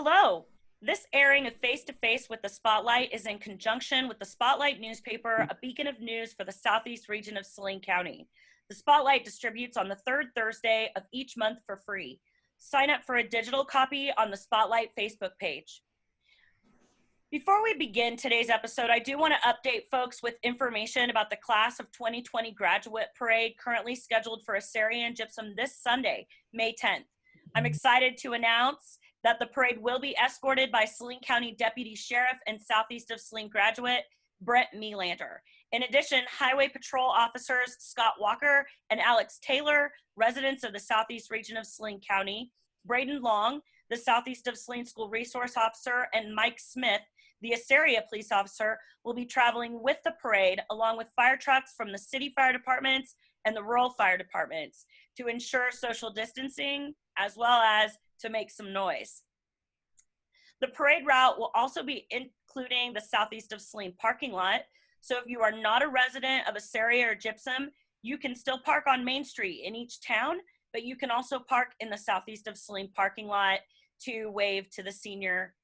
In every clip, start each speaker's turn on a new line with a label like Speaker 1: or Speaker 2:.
Speaker 1: Hello. This airing of Face to Face with the Spotlight is in conjunction with the Spotlight newspaper, a beacon of news for the southeast region of Saline County. The Spotlight distributes on the third Thursday of each month for free. Sign up for a digital copy on the Spotlight Facebook page. Before we begin today's episode, I do want to update folks with information about the Class of 2020 Graduate Parade currently scheduled for Assyria and Gypsum this Sunday, May 10th. I'm excited to announce that the parade will be escorted by Saline County Deputy Sheriff and Southeast of Saline graduate Brent Melander. In addition, Highway Patrol officers Scott Walker and Alex Taylor, residents of the Southeast region of Saline County, Braden Long, the Southeast of Saline School Resource Officer, and Mike Smith, the Assyria police officer, will be traveling with the parade along with fire trucks from the city fire departments and the rural fire departments to ensure social distancing as well as to make some noise. The parade route will also be including the Southeast of Saline parking lot. So if you are not a resident of Assyria or Gypsum, you can still park on Main Street in each town, but you can also park in the Southeast of Saline parking lot to wave to the senior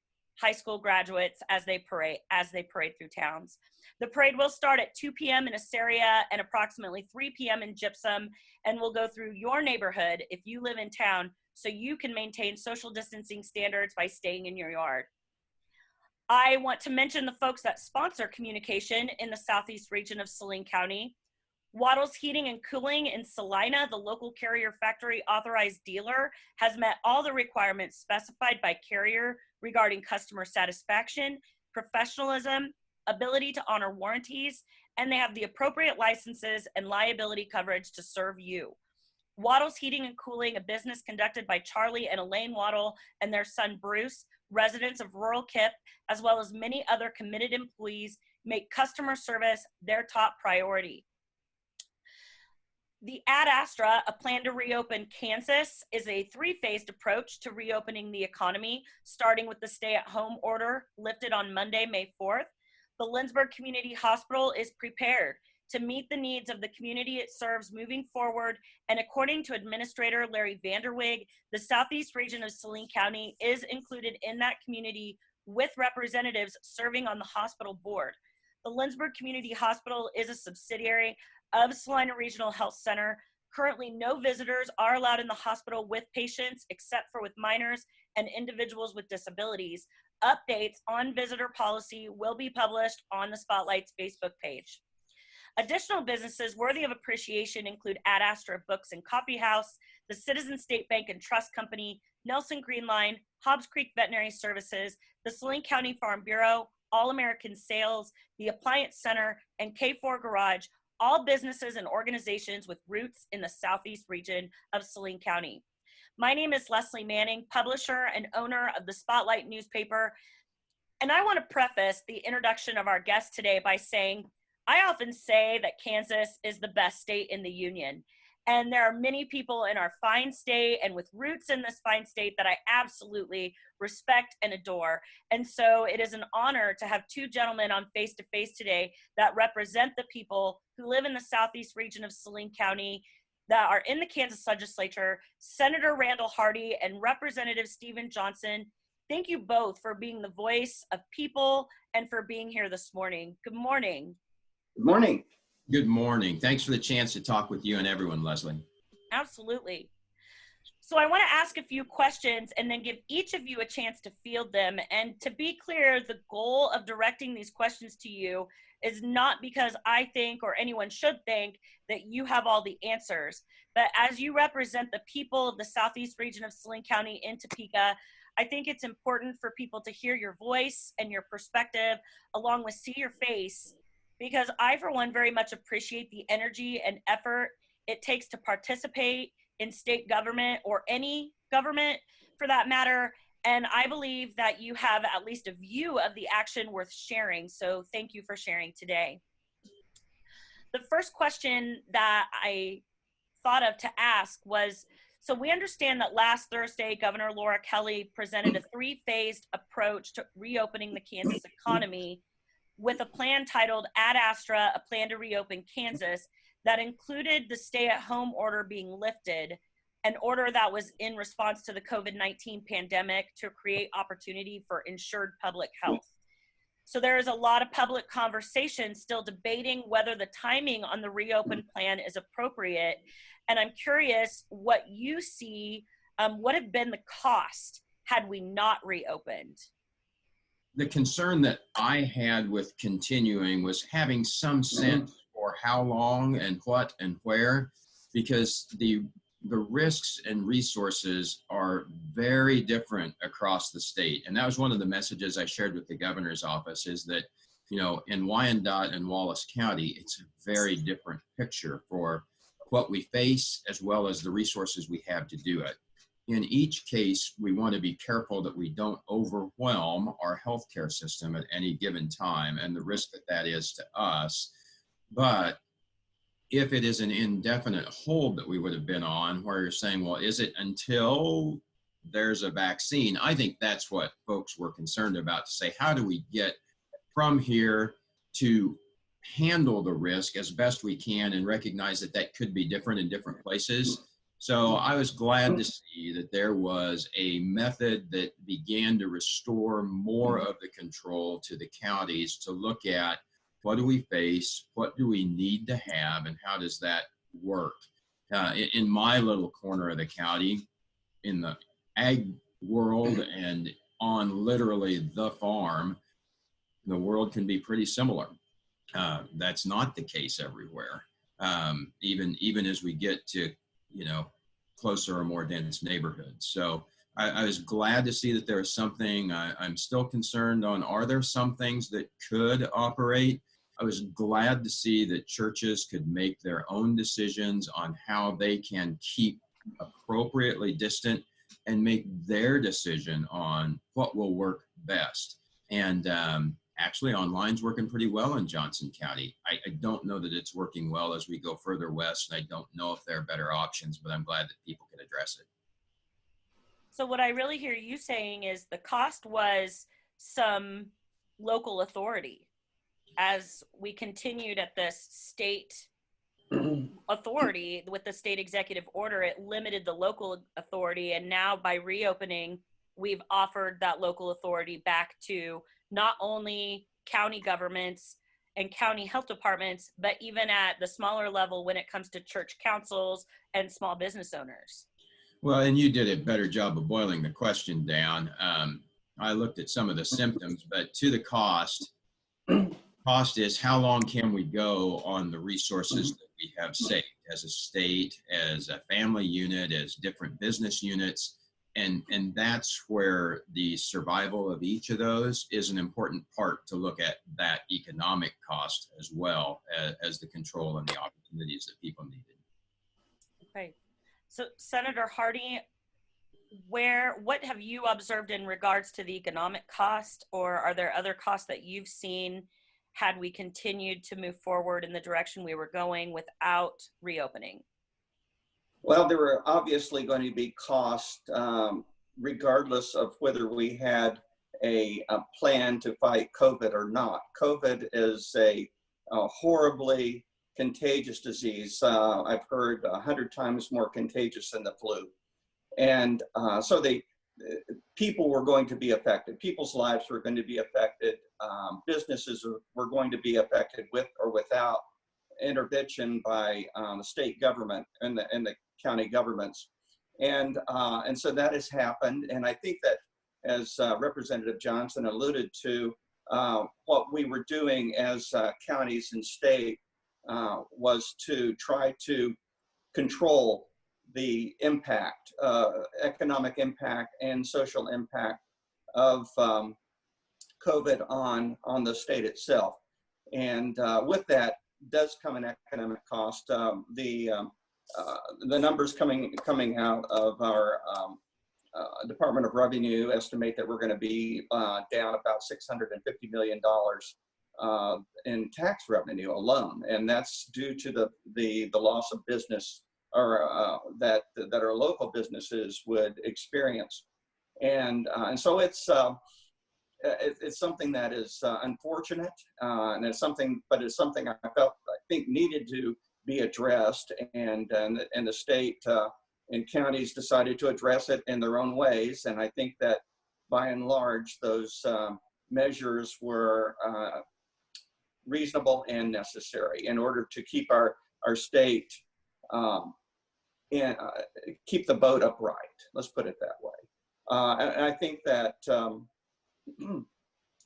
Speaker 1: high school graduates as they parade through towns. The parade will start at 2 p.m. in Assyria and approximately 3 p.m. in Gypsum, and will go through your neighborhood if you live in town, so you can maintain social distancing standards by staying in your yard. I want to mention the folks that sponsor communication in the Southeast region of Saline County. Waddles Heating and Cooling in Salina, the local Carrier factory authorized dealer, has met all the requirements specified by Carrier regarding customer satisfaction, professionalism, ability to honor warranties, and they have the appropriate licenses and liability coverage to serve you. Waddles Heating and Cooling, a business conducted by Charlie and Elaine Waddle and their son Bruce, residents of rural Kip, as well as many other committed employees, make customer service their top priority. The Ad Astra, a plan to reopen Kansas, is a three-phased approach to reopening the economy, starting with the stay-at-home order lifted on Monday, May 4th. The Lindsborg Community Hospital is prepared to meet the needs of the community it serves moving forward, and according to Administrator Larry Vanderwig, the Southeast region of Saline County is included in that community with representatives serving on the hospital board. The Lindsborg Community Hospital is a subsidiary of Salina Regional Health Center. Currently, no visitors are allowed in the hospital with patients except for with minors and individuals with disabilities. Updates on visitor policy will be published on the Spotlight's Facebook page. Additional businesses worthy of appreciation include Ad Astra Books and Coffee House, the Citizen State Bank and Trust Company, Nelson Green Line, Hobbs Creek Veterinary Services, the Saline County Farm Bureau, All American Sales, the Appliance Center, and K4 Garage, all businesses and organizations with roots in the Southeast region of Saline County. My name is Leslie Manning, publisher and owner of the Spotlight newspaper, and I want to preface the introduction of our guest today by saying, I often say that Kansas is the best state in the union, and there are many people in our fine state and with roots in this fine state that I absolutely respect and adore. And so it is an honor to have two gentlemen on Face to Face today that represent the people who live in the Southeast region of Saline County that are in the Kansas legislature, Senator Randall Hardy and Representative Stephen Johnson. Thank you both for being the voice of people and for being here this morning. Good morning.
Speaker 2: Good morning.
Speaker 3: Good morning. Thanks for the chance to talk with you and everyone, Leslie.
Speaker 1: Absolutely. So I want to ask a few questions and then give each of you a chance to field them. And to be clear, the goal of directing these questions to you is not because I think or anyone should think that you have all the answers, but as you represent the people of the Southeast region of Saline County in Topeka, I think it's important for people to hear your voice and your perspective along with see your face, because I, for one, very much appreciate the energy and effort it takes to participate in state government or any government for that matter. And I believe that you have at least a view of the action worth sharing. So thank you for sharing today. The first question that I thought of to ask was, so we understand that last Thursday, Governor Laura Kelly presented a three-phased approach to reopening the Kansas economy with a plan titled Ad Astra, a plan to reopen Kansas, that included the stay-at-home order being lifted an order that was in response to the COVID-19 pandemic to create opportunity for insured public health. So there is a lot of public conversation still debating whether the timing on the reopen plan is appropriate. And I'm curious what you see, what have been the cost had we not reopened?
Speaker 3: The concern that I had with continuing was having some sense for how long and what and where, because the risks and resources are very different across the state. And that was one of the messages I shared with the governor's office, is that, you know, in Wyandotte and Wallace County, it's a very different picture for what we face as well as the resources we have to do it. In each case, we want to be careful that we don't overwhelm our healthcare system at any given time and the risk that that is to us. But if it is an indefinite hold that we would have been on, where you're saying, well, is it until there's a vaccine? I think that's what folks were concerned about, to say, how do we get from here to handle the risk as best we can and recognize that that could be different in different places. So I was glad to see that there was a method that began to restore more of the control to the counties to look at what do we face, what do we need to have, and how does that work? In my little corner of the county, in the ag world and on literally the farm, the world can be pretty similar. That's not the case everywhere. Even as we get to, you know, closer or more dense neighborhoods. So I was glad to see that there is something. I'm still concerned on, are there some things that could operate? I was glad to see that churches could make their own decisions on how they can keep appropriately distant and make their decision on what will work best. And actually, online's working pretty well in Johnson County. I don't know that it's working well as we go further west, and I don't know if there are better options, but I'm glad that people can address it.
Speaker 1: So what I really hear you saying is the cost was some local authority. As we continued at this state authority with the state executive order, it limited the local authority. And now by reopening, we've offered that local authority back to not only county governments and county health departments, but even at the smaller level when it comes to church councils and small business owners.
Speaker 3: Well, and you did a better job of boiling the question down. I looked at some of the symptoms, but to the cost is how long can we go on the resources that we have saved as a state, as a family unit, as different business units. And that's where the survival of each of those is an important part to look at, that economic cost as well as the control and the opportunities that people needed.
Speaker 1: Okay. So Senator Hardy, what have you observed in regards to the economic cost, or are there other costs that you've seen had we continued to move forward in the direction we were going without reopening?
Speaker 2: Well, there were obviously going to be costs regardless of whether we had a plan to fight COVID or not. COVID is a horribly contagious disease. I've heard 100 times more contagious than the flu. And so people were going to be affected. People's lives were going to be affected. Businesses were going to be affected with or without intervention by the state government and the county governments. And so that has happened. And I think that, as Representative Johnson alluded to, what we were doing as counties and state was to try to control the impact, economic impact and social impact of COVID on the state itself. And with that does come an economic cost. The numbers coming out of our Department of Revenue estimate that we're going to be down about $650 million in tax revenue alone, and that's due to the loss of business or that our local businesses would experience, and so it's something that is unfortunate, and it's something I think needed to be addressed, and the state and counties decided to address it in their own ways. And I think that by and large, those measures were reasonable and necessary in order to keep our state and keep the boat upright. Let's put it that way. And I think that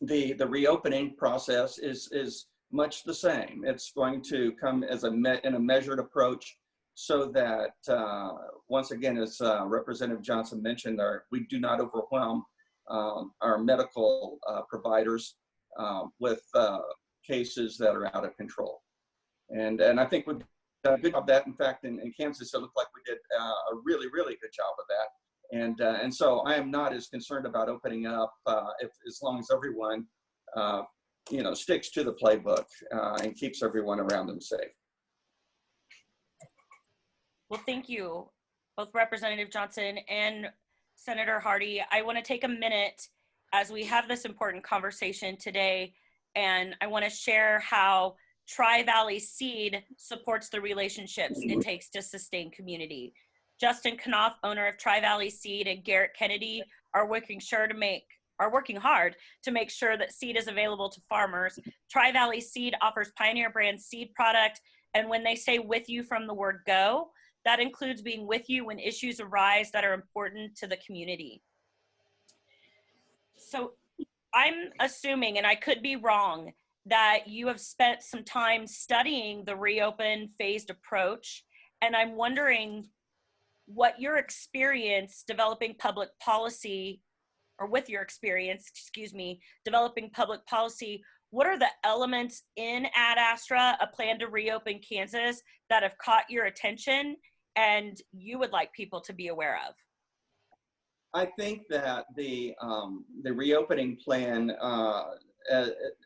Speaker 2: the reopening process is much the same. It's going to come as in a measured approach, so that once again, as Representative Johnson mentioned, we do not overwhelm our medical providers with cases that are out of control. And I think we've done a good job of that. In fact, in Kansas, it looked like we did a really, really good job of that. And so I am not as concerned about opening up as long as everyone sticks to the playbook and keeps everyone around them safe.
Speaker 1: Well, thank you, both Representative Johnson and Senator Hardy. I want to take a minute as we have this important conversation today, and I want to share how Tri-Valley Seed supports the relationships it takes to sustain community. Justin Knopf, owner of Tri-Valley Seed, and Garrett Kennedy are working hard to make sure that seed is available to farmers. Tri-Valley Seed offers Pioneer brand seed product, and when they say "with you" from the word go, that includes being with you when issues arise that are important to the community. So I'm assuming, and I could be wrong, that you have spent some time studying the reopen phased approach, and I'm wondering what your experience developing public policy, or with your experience, developing public policy, what are the elements in Ad Astra, a plan to reopen Kansas, that have caught your attention and you would like people to be aware of?
Speaker 2: I think that the reopening plan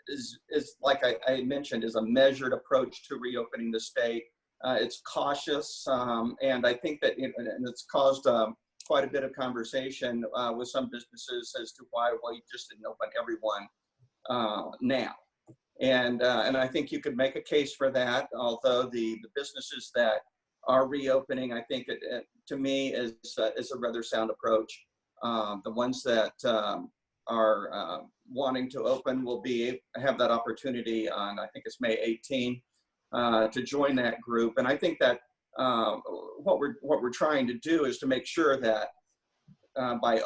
Speaker 2: is like I mentioned, is a measured approach to reopening the state. It's cautious, and I think that and it's caused quite a bit of conversation with some businesses as to why you just didn't open everyone now. And I think you could make a case for that. Although the businesses that are reopening, I think to me is a rather sound approach. The ones that are wanting to open will have that opportunity on, I think it's May 18, to join that group. And I think that what we're trying to do is to make sure that by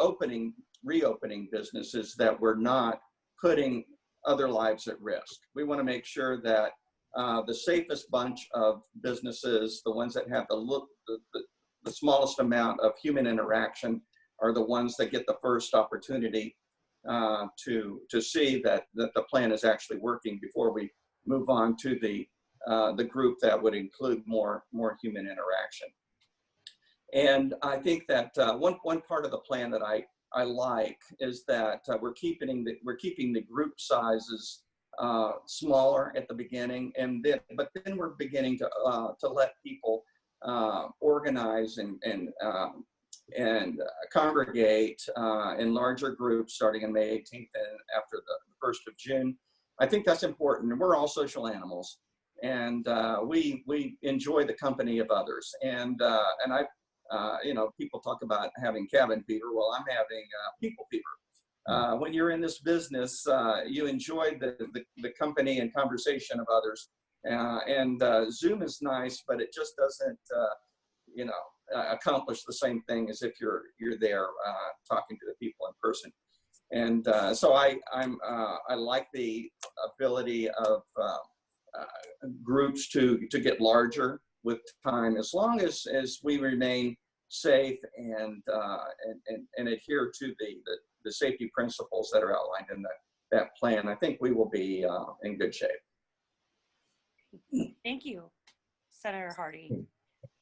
Speaker 2: reopening businesses, that we're not putting other lives at risk. We want to make sure that the safest bunch of businesses, the ones that have the smallest amount of human interaction, are the ones that get the first opportunity to see that the plan is actually working before we move on to the group that would include more human interaction. And I think that one part of the plan that I like is that we're keeping the group sizes smaller at the beginning, but then we're beginning to let people organize and congregate in larger groups starting on May 18th and after the 1st of June. I think that's important. And we're all social animals, and we enjoy the company of others. And people talk about having cabin fever. Well, I'm having people fever. When you're in this business, you enjoy the company and conversation of others. And Zoom is nice, but it just doesn't, accomplish the same thing as if you're there talking to the people in person. And so I like the ability of groups to get larger with time, as long as we remain safe and adhere to the safety principles that are outlined in that plan. I think we will be in good shape.
Speaker 1: Thank you, Senator Hardy.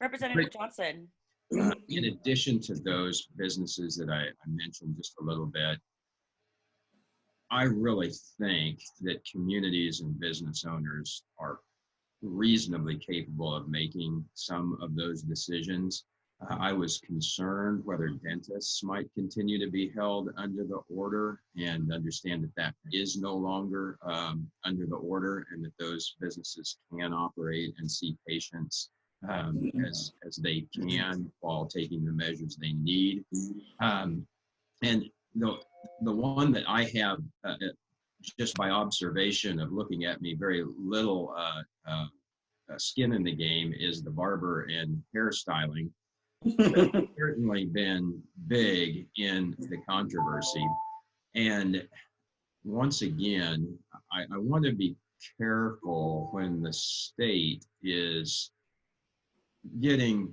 Speaker 1: Representative Johnson.
Speaker 3: In addition to those businesses that I mentioned just a little bit, I really think that communities and business owners are reasonably capable of making some of those decisions. I was concerned whether dentists might continue to be held under the order, and understand that is no longer under the order, and that those businesses can operate and see patients as they can while taking the measures they need. And the one that I have just by observation of looking at me, very little skin in the game, is the barber and hairstyling. Certainly been big in the controversy. And once again, I want to be careful when the state is getting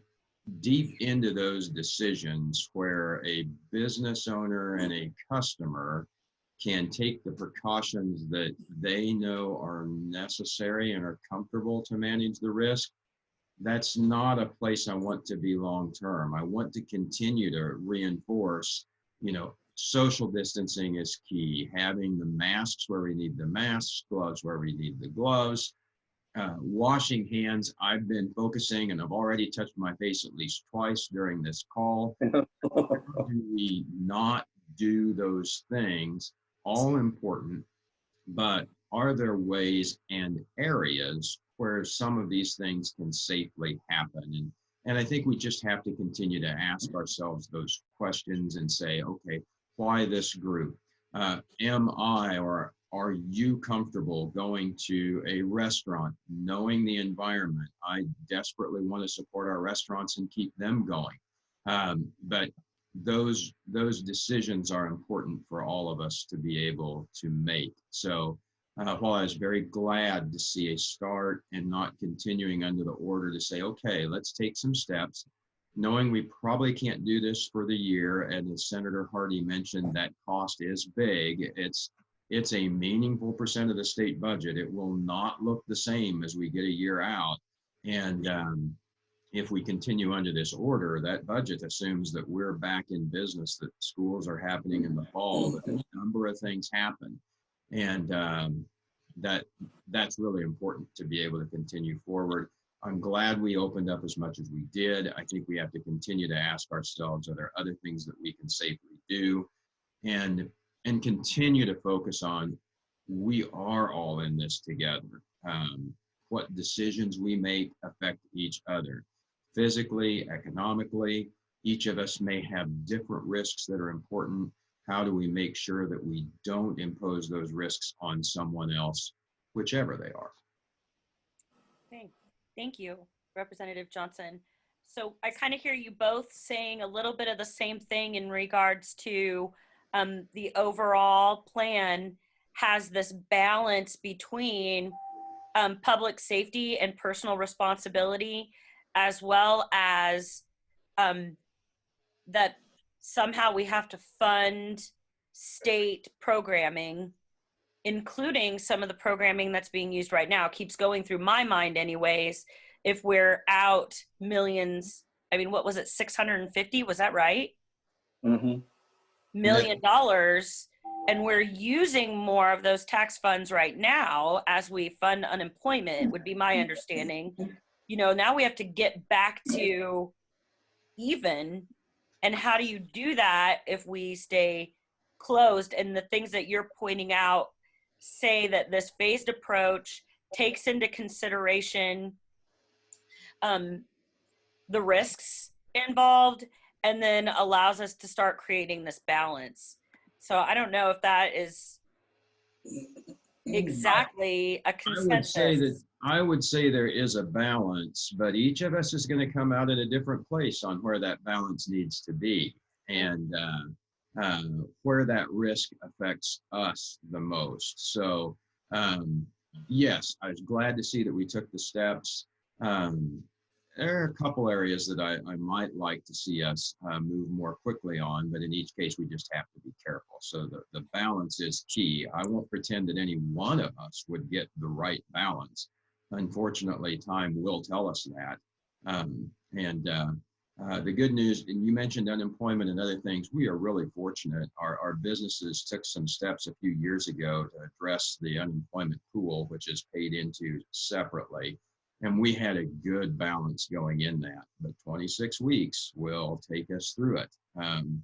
Speaker 3: deep into those decisions where a business owner and a customer can take the precautions that they know are necessary and are comfortable to manage the risk. That's not a place I want to be long term. I want to continue to reinforce, social distancing is key. Having the masks where we need the masks, gloves where we need the gloves, washing hands. I've been focusing, and I've already touched my face at least twice during this call. Do we not do those things? All important, but are there ways and areas where some of these things can safely happen? And I think we just have to continue to ask ourselves those questions and say, okay, why this group? Am I or are you comfortable going to a restaurant, knowing the environment? I desperately want to support our restaurants and keep them going. But those decisions are important for all of us to be able to make. So while I was very glad to see a start and not continuing under the order to say, okay, let's take some steps, knowing we probably can't do this for the year. And as Senator Hardy mentioned, that cost is big. It's a meaningful percent of the state budget. It will not look the same as we get a year out. And if we continue under this order, that budget assumes that we're back in business, that schools are happening in the fall, that a number of things happen. And that's really important to be able to continue forward. I'm glad we opened up as much as we did. I think we have to continue to ask ourselves, are there other things that we can safely do? And continue to focus on, we are all in this together. What decisions we make affect each other. Physically, economically, each of us may have different risks that are important. How do we make sure that we don't impose those risks on someone else, whichever they are?
Speaker 1: Okay. Thank you, Representative Johnson. So I kind of hear you both saying a little bit of the same thing in regards to the overall plan has this balance between public safety and personal responsibility, as well as that somehow we have to fund state programming, including some of the programming that's being used right now. It keeps going through my mind anyways. If we're out millions, I mean, what was it, 650, was that right?
Speaker 2: Mm-hmm.
Speaker 1: $1 million, and we're using more of those tax funds right now as we fund unemployment, would be my understanding. Now we have to get back to even, and how do you do that if we stay closed? And the things that you're pointing out say that this phased approach takes into consideration the risks involved, and then allows us to start creating this balance. So I don't know if that is exactly a consensus.
Speaker 3: I would say there is a balance, but each of us is going to come out at a different place on where that balance needs to be, and where that risk affects us the most. So yes, I was glad to see that we took the steps. There are a couple areas that I might like to see us move more quickly on, but in each case, we just have to be careful. So the balance is key. I won't pretend that any one of us would get the right balance. Unfortunately, time will tell us that. The good news, and you mentioned unemployment and other things, we are really fortunate. Our businesses took some steps a few years ago to address the unemployment pool, which is paid into separately. And we had a good balance going in that, but 26 weeks will take us through it. And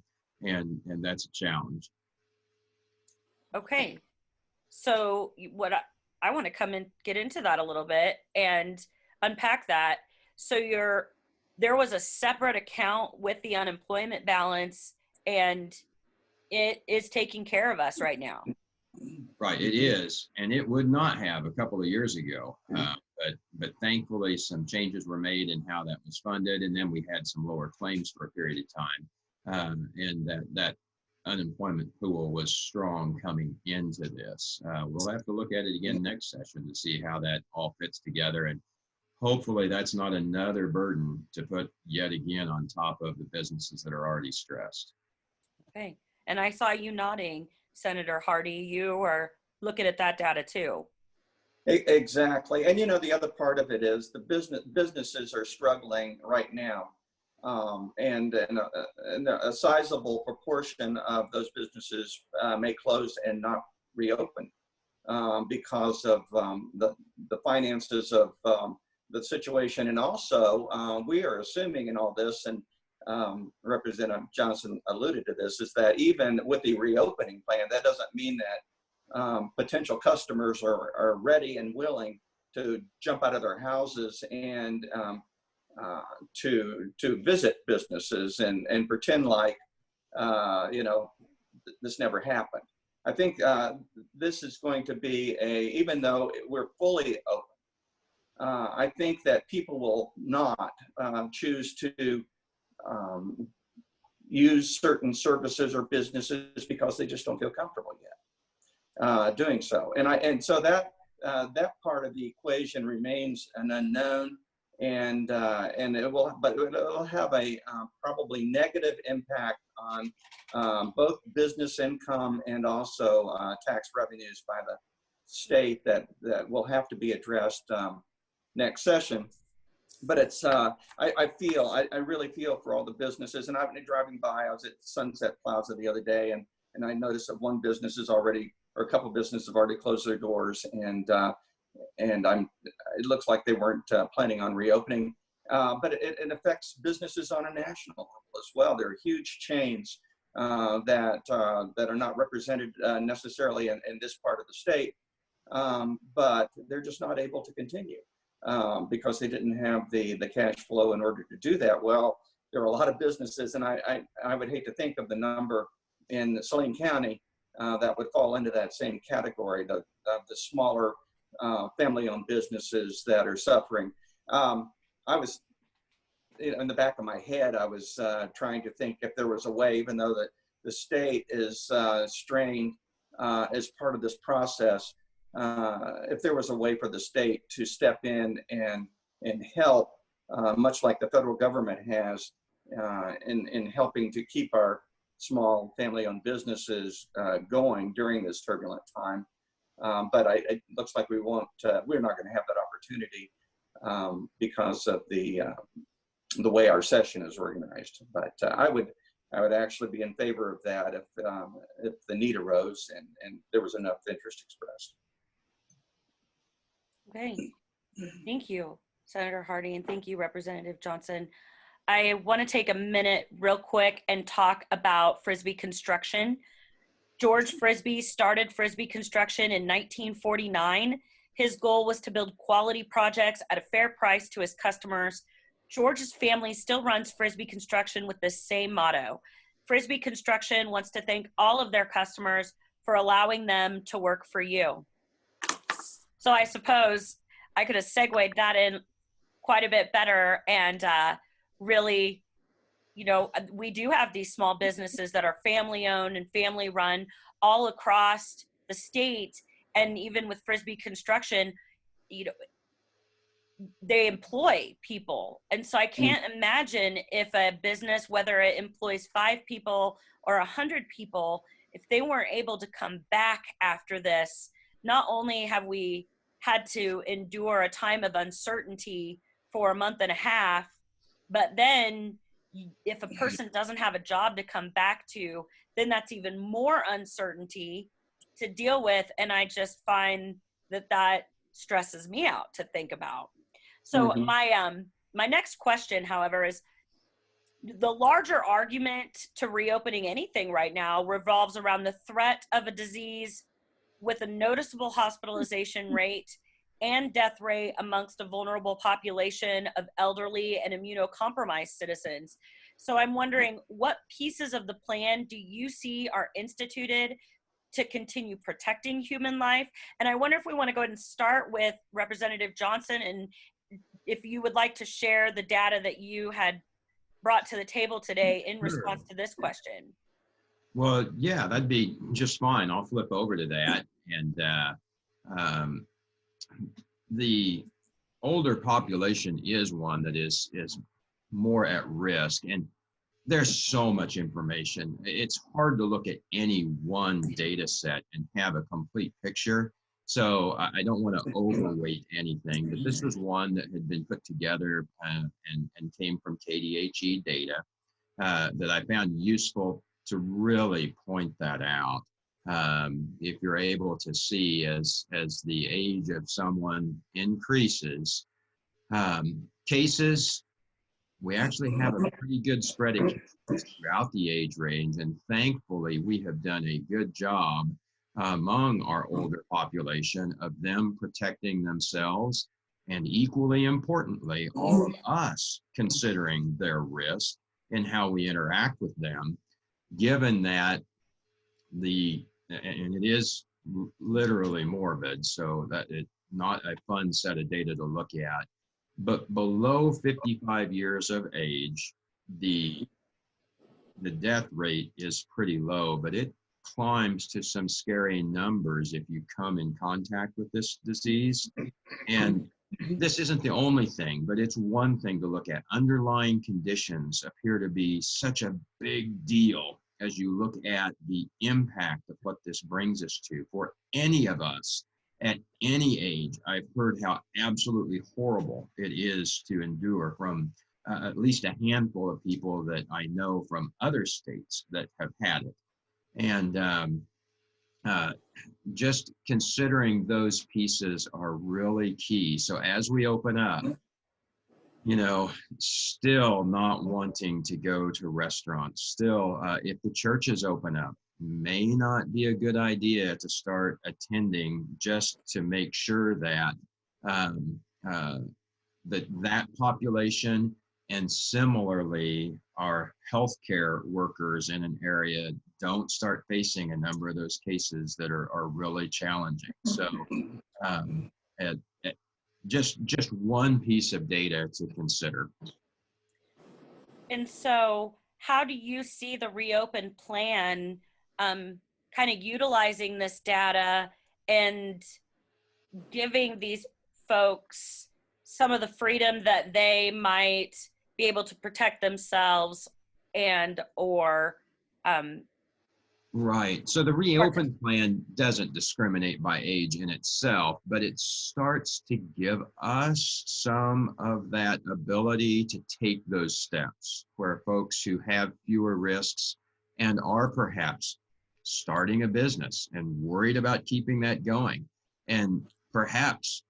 Speaker 3: that's a challenge.
Speaker 1: Okay. So what I want to come and get into that a little bit and unpack that. So there was a separate account with the unemployment balance, and it is taking care of us right now.
Speaker 3: Right, it is, and it would not have a couple of years ago. But thankfully, some changes were made in how that was funded, and then we had some lower claims for a period of time, and that unemployment pool was strong coming into this. We'll have to look at it again next session to see how that all fits together, and hopefully that's not another burden to put yet again on top of the businesses that are already stressed.
Speaker 1: Okay, and I saw you nodding, Senator Hardy. You are looking at that data too.
Speaker 2: Exactly. And the other part of it is the businesses are struggling right now. And a sizable proportion of those businesses may close and not reopen because of the finances of the situation. And also, we are assuming in all this, and Representative Johnson alluded to this, is that even with the reopening plan, that doesn't mean that potential customers are ready and willing to jump out of their houses and to visit businesses and pretend like this never happened. I think this is going to be even though we're fully open, I think that people will not choose to use certain services or businesses because they just don't feel comfortable yet doing so. And so that part of the equation remains an unknown, and it'll have a probably negative impact on both business income and also tax revenues by the state that will have to be addressed next session. But it's I really feel for all the businesses, and I've been driving by. I was at Sunset Plaza the other day, and I noticed that one business is already, or a couple of businesses have already closed their doors, and it looks like they weren't planning on reopening. But it affects businesses on a national level as well. There are huge chains that are not represented necessarily in this part of the state, but they're just not able to continue because they didn't have the cash flow in order to do that. Well, there are a lot of businesses, and I would hate to think of the number in Saline County that would fall into that same category, the smaller family-owned businesses that are suffering. I was, in the back of my head, I was trying to think if there was a way, even though the state is strained as part of this process, if there was a way for the state to step in and help, much like the federal government has, in helping to keep our small family-owned businesses going during this turbulent time. But it looks like we're not going to have that opportunity because of the way our session is organized. But I would actually be in favor of that if the need arose and there was enough interest expressed.
Speaker 1: Okay, thank you, Senator Hardy, and thank you, Representative Johnson. I want to take a minute real quick and talk about Frisbee Construction. George Frisbee started Frisbee Construction in 1949. His goal was to build quality projects at a fair price to his customers. George's family still runs Frisbee Construction with this same motto. Frisbee Construction wants to thank all of their customers for allowing them to work for you. So I suppose I could have segued that in quite a bit better, and really, we do have these small businesses that are family owned and family run all across the state. And even with Frisbee Construction, they employ people. And so I can't imagine if a business, whether it employs 5 people or 100 people, if they weren't able to come back after this. Not only have we had to endure a time of uncertainty for a month and a half, but then if a person doesn't have a job to come back to, then that's even more uncertainty to deal with. And I just find that stresses me out to think about. So my next question, however, is the larger argument to reopening anything right now revolves around the threat of a disease with a noticeable hospitalization rate and death rate amongst a vulnerable population of elderly and immunocompromised citizens. So I'm wondering, what pieces of the plan do you see are instituted to continue protecting human life? And I wonder if we want to go ahead and start with Representative Johnson, and if you would like to share the data that you had brought to the table today in response to this question.
Speaker 3: Well, yeah, that'd be just fine. I'll flip over to that. And the older population is one that is more at risk. And there's so much information. It's hard to look at any one data set and have a complete picture. So I don't want to overweight anything, but this was one that had been put together and came from KDHE data that I found useful to really point that out. If you're able to see as the age of someone increases, cases, we actually have a pretty good spread of cases throughout the age range, and thankfully we have done a good job among our older population of them protecting themselves, and equally importantly, all of us considering their risk and how we interact with them, given that and it is literally morbid, so that it's not a fun set of data to look at, but below 55 years of age, the death rate is pretty low, but it climbs to some scary numbers if you come in contact with this disease. And this isn't the only thing, but it's one thing to look at. Underlying conditions appear to be such a big deal as you look at the impact of what this brings us to for any of us at any age. I've heard how absolutely horrible it is to endure from at least a handful of people that I know from other states that have had it. And just considering those pieces are really key. So as we open up, still not wanting to go to restaurants, still, if the churches open up, may not be a good idea to start attending just to make sure that that population, and similarly our healthcare workers in an area, don't start facing a number of those cases that are really challenging. So just one piece of data to consider.
Speaker 1: And so how do you see the reopen plan kind of utilizing this data and giving these folks some of the freedom that they might be able to protect themselves and or
Speaker 3: Right. So the reopen plan doesn't discriminate by age in itself, but it starts to give us some of that ability to take those steps where folks who have fewer risks and are perhaps starting a business and worried about keeping that going, and perhaps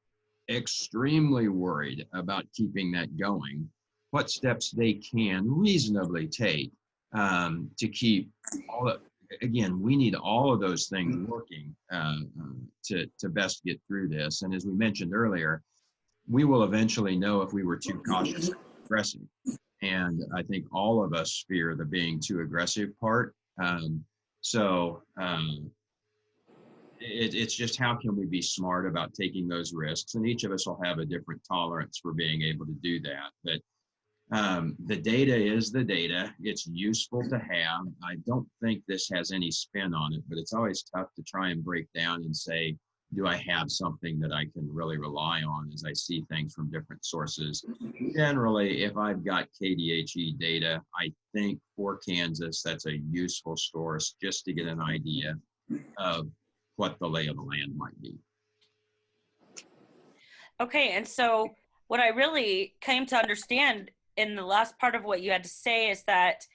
Speaker 3: extremely worried about keeping that going, what steps they can reasonably take to keep all of. Again, we need all of those things working to best get through this. And as we mentioned earlier, we will eventually know if we were too cautious or aggressive. And I think all of us fear the being too aggressive part. It's just how can we be smart about taking those risks? And each of us will have a different tolerance for being able to do that. But the data is the data. It's useful to have. I don't think this has any spin on it, but it's always tough to try and break down and say, do I have something that I can really rely on as I see things from different sources? Generally, if I've got KDHE data, I think for Kansas, that's a useful source just to get an idea of what the lay of the land might be.
Speaker 1: Okay, and so what I really came to understand in the last part of what you had to say is that,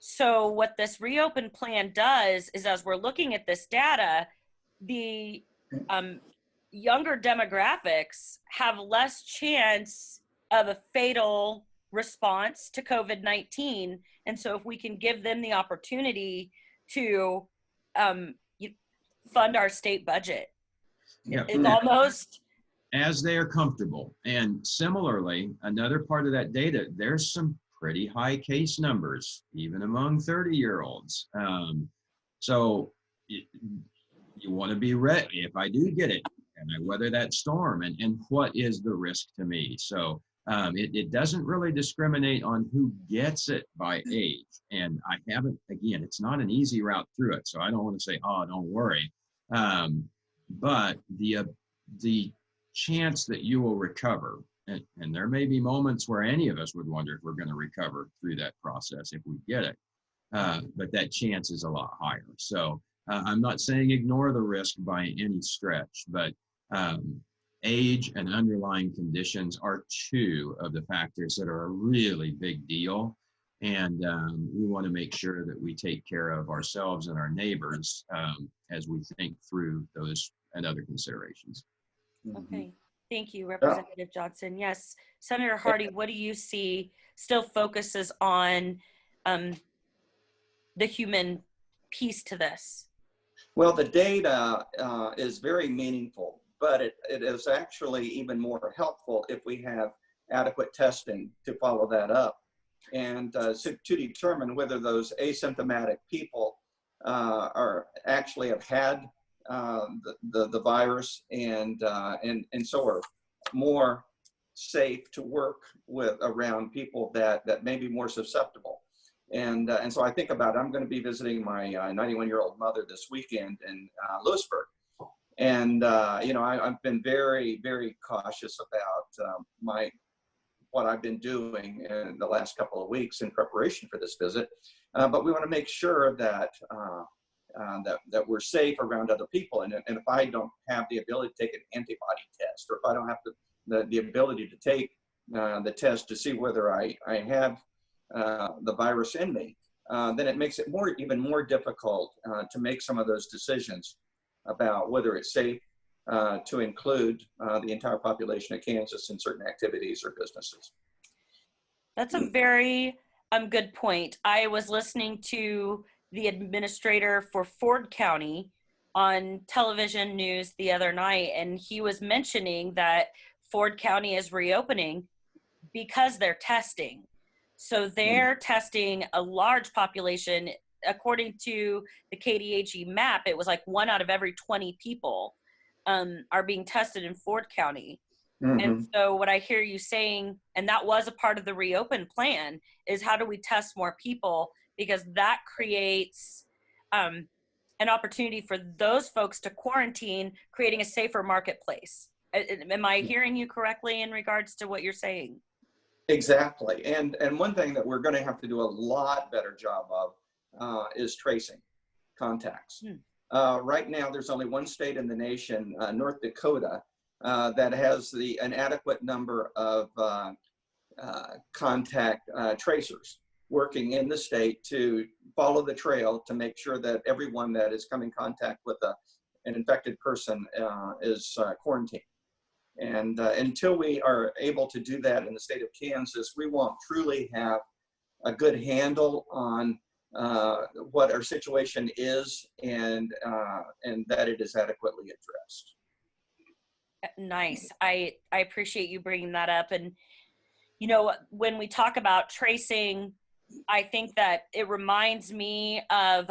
Speaker 1: so what this reopen plan does is, as we're looking at this data, the younger demographics have less chance of a fatal response to COVID-19. And so if we can give them the opportunity to fund our state budget,
Speaker 3: Yeah.
Speaker 1: it's almost
Speaker 3: as they are comfortable. And similarly, another part of that data, there's some pretty high case numbers, even among 30-year-olds. So you want to be ready. If I do get it, can I weather that storm? And what is the risk to me? So it doesn't really discriminate on who gets it by age. And I haven't, again, it's not an easy route through it. So I don't want to say, oh, don't worry. But the chance that you will recover, and there may be moments where any of us would wonder if we're going to recover through that process if we get it. But that chance is a lot higher. So I'm not saying ignore the risk by any stretch, but age and underlying conditions are two of the factors that are a really big deal. And we want to make sure that we take care of ourselves and our neighbors as we think through those and other considerations.
Speaker 1: Okay. Thank you, Representative Johnson. Yes. Senator Hardy, what do you see still focuses on the human piece to this?
Speaker 2: Well, the data is very meaningful, but it is actually even more helpful if we have adequate testing to follow that up. And so to determine whether those asymptomatic people are actually have had the virus and so are more safe to work with around people that may be more susceptible. And so I think about it. I'm going to be visiting my 91-year-old mother this weekend in Lewisburg. And, you know, I've been very, very cautious about what I've been doing in the last couple of weeks in preparation for this visit. But we want to make sure that that we're safe around other people. And if I don't have the ability to take an antibody test, or if I don't have the ability to take the test to see whether I have the virus in me, then it makes it even more difficult to make some of those decisions about whether it's safe to include the entire population of Kansas in certain activities or businesses.
Speaker 1: That's a very good point. I was listening to the administrator for Ford County on television news the other night, and he was mentioning that Ford County is reopening because they're testing. So they're testing a large population. According to the KDHE map, it was like 1 out of every 20 people are being tested in Ford County. And so what I hear you saying, and that was a part of the reopen plan, is how do we test more people? Because that creates an opportunity for those folks to quarantine, creating a safer marketplace. Am I hearing you correctly in regards to what you're saying?
Speaker 2: Exactly. And one thing that we're going to have to do a lot better job of is tracing contacts. Right now, there's only one state in the nation, North Dakota, that has an adequate number of contact tracers working in the state to follow the trail to make sure that everyone that is coming in contact with an infected person is quarantined. And until we are able to do that in the state of Kansas, we won't truly have a good handle on what our situation is and that it is adequately addressed.
Speaker 1: Nice. I appreciate you bringing that up. And, you know, when we talk about tracing, I think that it reminds me of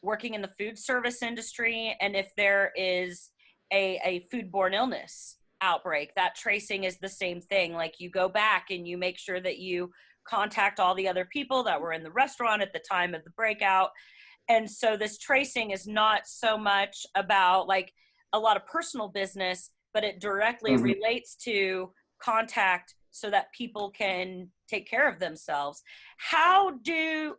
Speaker 1: working in the food service industry. And if there is a foodborne illness outbreak, that tracing is the same thing. Like, you go back and you make sure that you contact all the other people that were in the restaurant at the time of the breakout. And so this tracing is not so much about like a lot of personal business, but it directly relates to contact so that people can take care of themselves. How does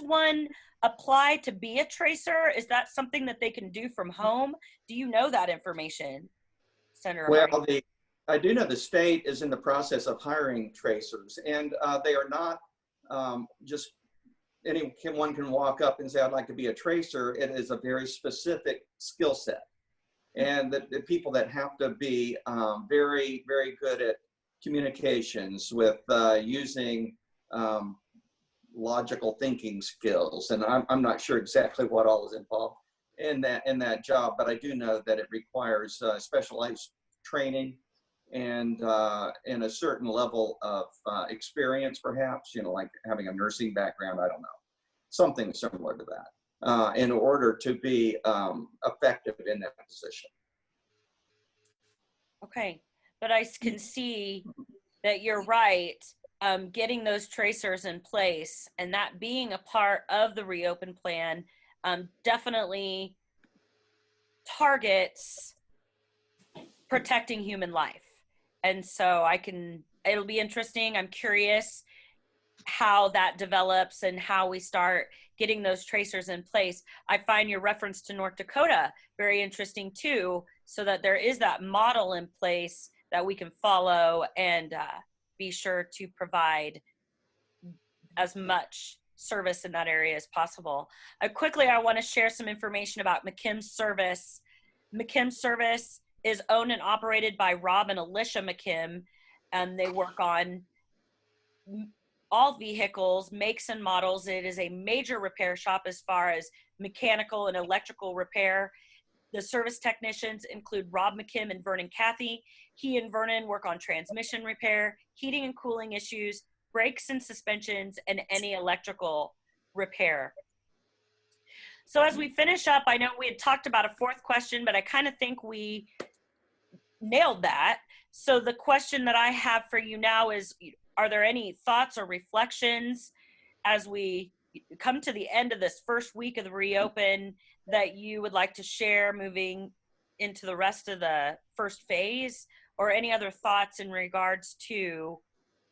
Speaker 1: one apply to be a tracer? Is that something that they can do from home? Do you know that information, Senator Hardy?
Speaker 2: I do know the state is in the process of hiring tracers, and they are not just anyone can walk up and say, I'd like to be a tracer. It is a very specific skill set. And the people that have to be very, very good at communications with using logical thinking skills. And I'm not sure exactly what all is involved in that job, but I do know that it requires specialized training and a certain level of experience, perhaps, you know, like having a nursing background, I don't know, something similar to that, in order to be effective in that position.
Speaker 1: Okay, but I can see that you're right. Getting those tracers in place and that being a part of the reopen plan definitely targets protecting human life. And so it'll be interesting. I'm curious how that develops and how we start getting those tracers in place. I find your reference to North Dakota very interesting too, so that there is that model in place that we can follow and be sure to provide as much service in that area as possible. Quickly, I want to share some information about McKim's service. McKim's service is owned and operated by Rob and Alicia McKim, and they work on all vehicles, makes and models. It is a major repair shop as far as mechanical and electrical repair. The service technicians include Rob McKim and Vernon Cathy. He and Vernon work on transmission repair, heating and cooling issues, brakes and suspensions, and any electrical repair. So as we finish up, I know we had talked about a fourth question, but I kind of think we nailed that. So the question that I have for you now is, are there any thoughts or reflections as we come to the end of this first week of the reopen that you would like to share moving into the rest of the first phase, or any other thoughts in regards to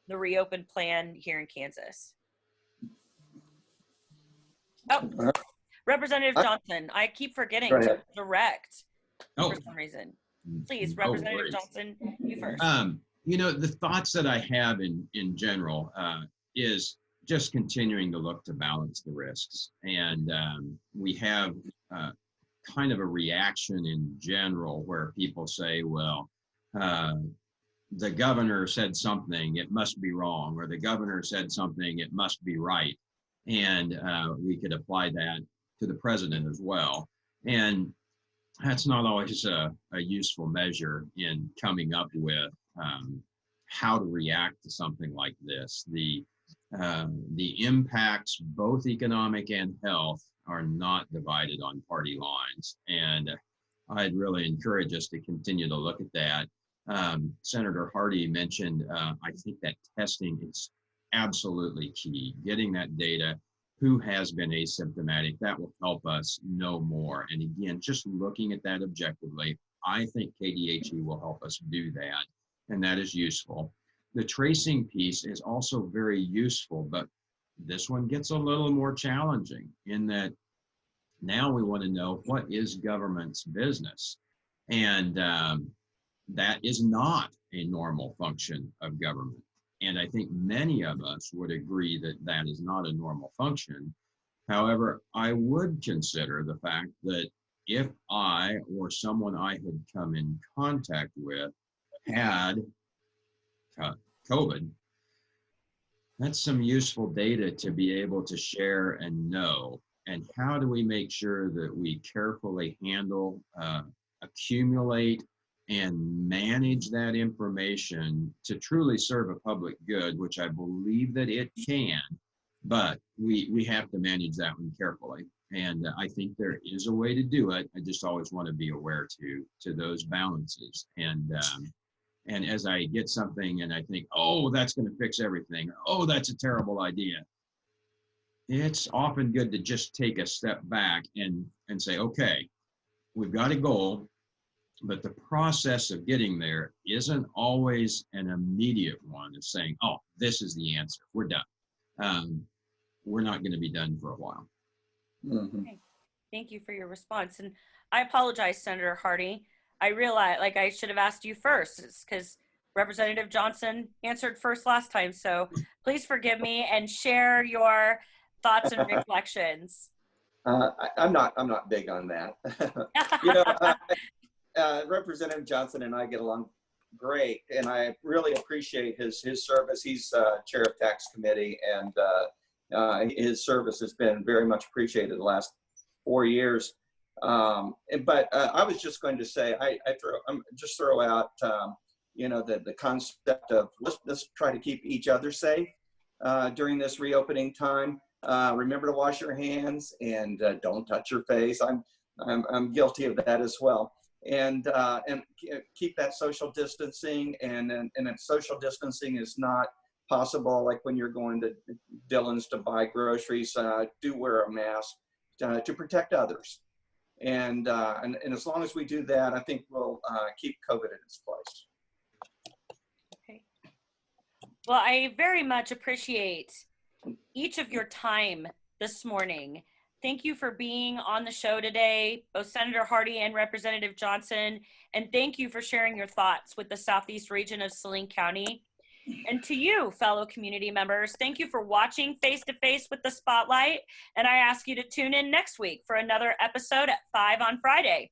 Speaker 1: the reopen plan here in Kansas? Oh, Representative Johnson, I keep forgetting to direct for some reason. Please, Representative Johnson, you first.
Speaker 3: You know, the thoughts that I have in general is just continuing to look to balance the risks. And we have kind of a reaction in general where people say, well, the governor said something, it must be wrong, or the governor said something, it must be right. And we could apply that to the president as well. And that's not always a useful measure in coming up with how to react to something like this. The impacts, both economic and health, are not divided on party lines. And I'd really encourage us to continue to look at that. Senator Hardy mentioned, I think that testing is absolutely key. Getting that data, who has been asymptomatic, that will help us know more. And again, just looking at that objectively, I think KDHE will help us do that, and that is useful. The tracing piece is also very useful, but this one gets a little more challenging in that now we want to know what is government's business. And that is not a normal function of government. And I think many of us would agree that that is not a normal function. However, I would consider the fact that if I or someone I had come in contact with had COVID, that's some useful data to be able to share and know. And how do we make sure that we carefully handle, accumulate, and manage that information to truly serve a public good, which I believe that it can, but we have to manage that one carefully. And I think there is a way to do it. I just always want to be aware to those balances. And as I get something and I think, oh, that's going to fix everything, oh, that's a terrible idea, it's often good to just take a step back and say, okay, we've got a goal, but the process of getting there isn't always an immediate one of saying, oh, this is the answer, we're done. We're not going to be done for a while.
Speaker 1: Mm-hmm. Okay. Thank you for your response. And I apologize, Senator Hardy. I realize, like, I should have asked you first. It's because Representative Johnson answered first last time. So please forgive me and share your thoughts and reflections.
Speaker 2: I'm not big on that. You know, Representative Johnson and I get along great, and I really appreciate his service. He's chair of tax committee, and his service has been very much appreciated the last 4 years. But I was just going to say, just throw out, you know, the concept of let's try to keep each other safe during this reopening time. Remember to wash your hands and don't touch your face. I'm guilty of that as well. And keep that social distancing. And if social distancing is not possible, like when you're going to Dillon's to buy groceries, do wear a mask to protect others. And as long as we do that, I think we'll keep COVID in its place.
Speaker 1: Okay. Well, I very much appreciate each of your time this morning. Thank you for being on the show today, both Senator Hardy and Representative Johnson, and thank you for sharing your thoughts with the Southeast region of Saline County. And to you, fellow community members, thank you for watching Face to Face with the Spotlight, and I ask you to tune in next week for another episode at 5 on Friday.